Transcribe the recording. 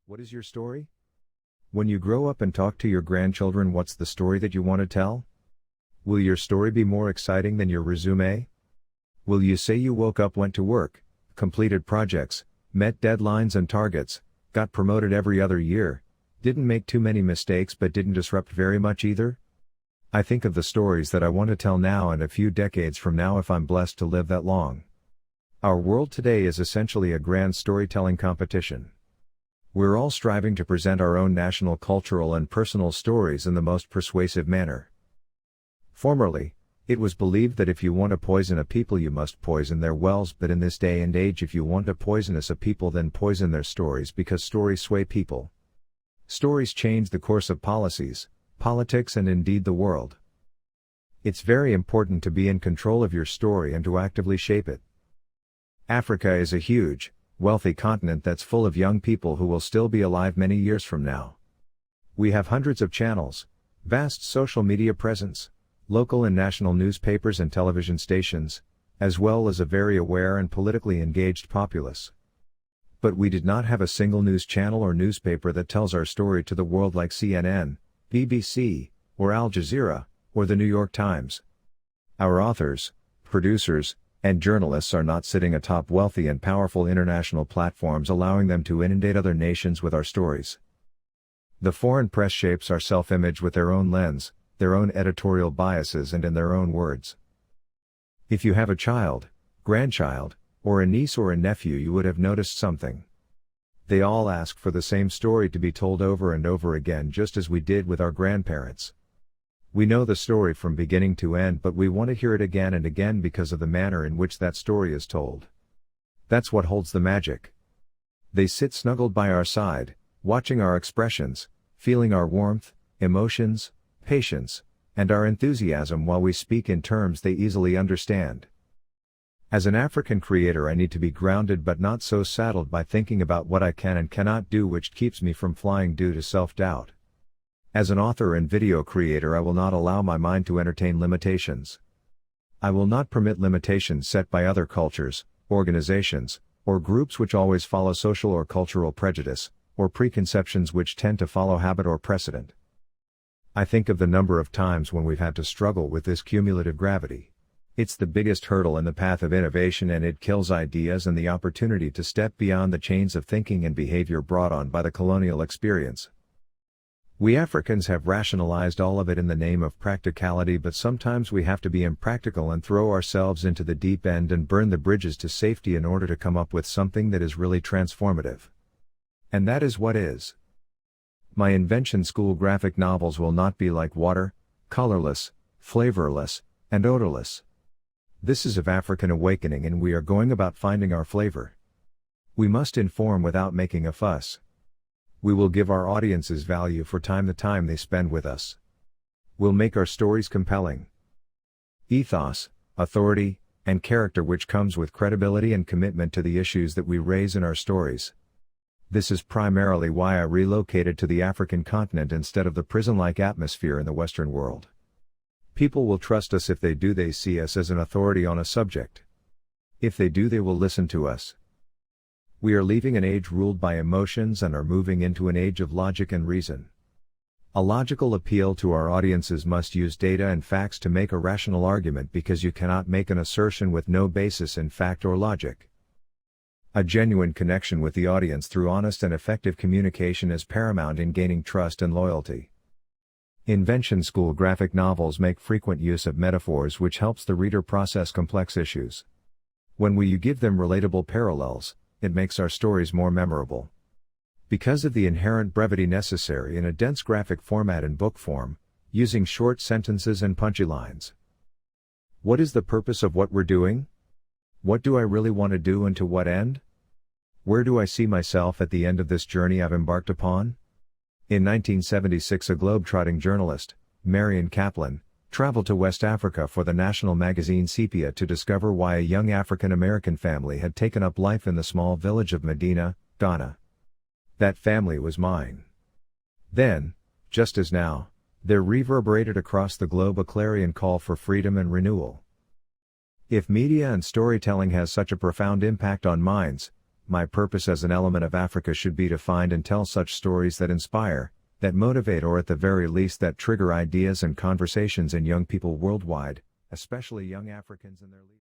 What is your story? When you grow up and talk to your grandchildren, what's the story that you want to tell? Will your story be more exciting than your resume? Will you say you woke up, went to work, completed projects, met deadlines and targets, got promoted every other year, didn't make too many mistakes but didn't disrupt very much either? I think of the stories that I want to tell now and a few decades from now if I'm blessed to live that long. Our world today is essentially a grand storytelling competition. We're all striving to present our own national, cultural and personal stories in the most persuasive manner. Formerly, it was believed that if you want to poison a people you must poison their wells, but in this day and age if you want to poisonous a people then poison their stories, because stories sway people. Stories change the course of policies, politics and indeed the world. It's very important to be in control of your story and to actively shape it. Africa is a huge, wealthy continent that's full of young people who will still be alive many years from now. We have hundreds of channels, vast social media presence, local and national newspapers and television stations, as well as a very aware and politically engaged populace. But we did not have a single news channel or newspaper that tells our story to the world like CNN, BBC, or Al Jazeera, or the New York Times. Our authors, producers, and journalists are not sitting atop wealthy and powerful international platforms allowing them to inundate other nations with our stories. The foreign press shapes our self-image with their own lens, their own editorial biases and in their own words. If you have a child, grandchild, or a niece or a nephew, you would have noticed something. They all ask for the same story to be told over and over again, just as we did with our grandparents. We know the story from beginning to end, but we want to hear it again and again because of the manner in which that story is told. That's what holds the magic. They sit snuggled by our side, watching our expressions, feeling our warmth, emotions, patience, and our enthusiasm while we speak in terms they easily understand. As an African creator, I need to be grounded but not so saddled by thinking about what I can and cannot do, which keeps me from flying due to self-doubt. As an author and video creator, I will not allow my mind to entertain limitations. I will not permit limitations set by other cultures, organizations, or groups which always follow social or cultural prejudice, or preconceptions which tend to follow habit or precedent. I think of the number of times when we've had to struggle with this cumulative gravity. It's the biggest hurdle in the path of innovation, and it kills ideas and the opportunity to step beyond the chains of thinking and behavior brought on by the colonial experience. We Africans have rationalized all of it in the name of practicality, but sometimes we have to be impractical and throw ourselves into the deep end and burn the bridges to safety in order to come up with something that is really transformative. And that is what is. My invention school graphic novels will not be like water, colorless, flavorless, and odorless. This is of African awakening, and we are going about finding our flavor. We must inform without making a fuss. We will give our audiences value for the time they spend with us. We'll make our stories compelling. Ethos, authority, and character which comes with credibility and commitment to the issues that we raise in our stories. This is primarily why I relocated to the African continent instead of the prison-like atmosphere in the Western world. People will trust us if they do. They see us as an authority on a subject. If they do, they will listen to us. We are leaving an age ruled by emotions and are moving into an age of logic and reason. A logical appeal to our audiences must use data and facts to make a rational argument, because you cannot make an assertion with no basis in fact or logic. A genuine connection with the audience through honest and effective communication is paramount in gaining trust and loyalty. Invention school graphic novels make frequent use of metaphors which helps the reader process complex issues. When you give them relatable parallels, it makes our stories more memorable. Because of the inherent brevity necessary in a dense graphic format in book form, using short sentences and punchy lines. What is the purpose of what we're doing? What do I really want to do, and to what end? Where do I see myself at the end of this journey I've embarked upon? In 1976, a globe-trotting journalist, Marion Kaplan, traveled to West Africa for the national magazine Sepia to discover why a young African-American family had taken up life in the small village of Medina, Ghana. That family was mine. Then, just as now, there reverberated across the globe a clarion call for freedom and renewal. If media and storytelling has such a profound impact on minds, My purpose as an element of Africa should be to find and tell such stories that inspire, that motivate, or at the very least that trigger ideas and conversations in young people worldwide, especially young Africans and their leaders.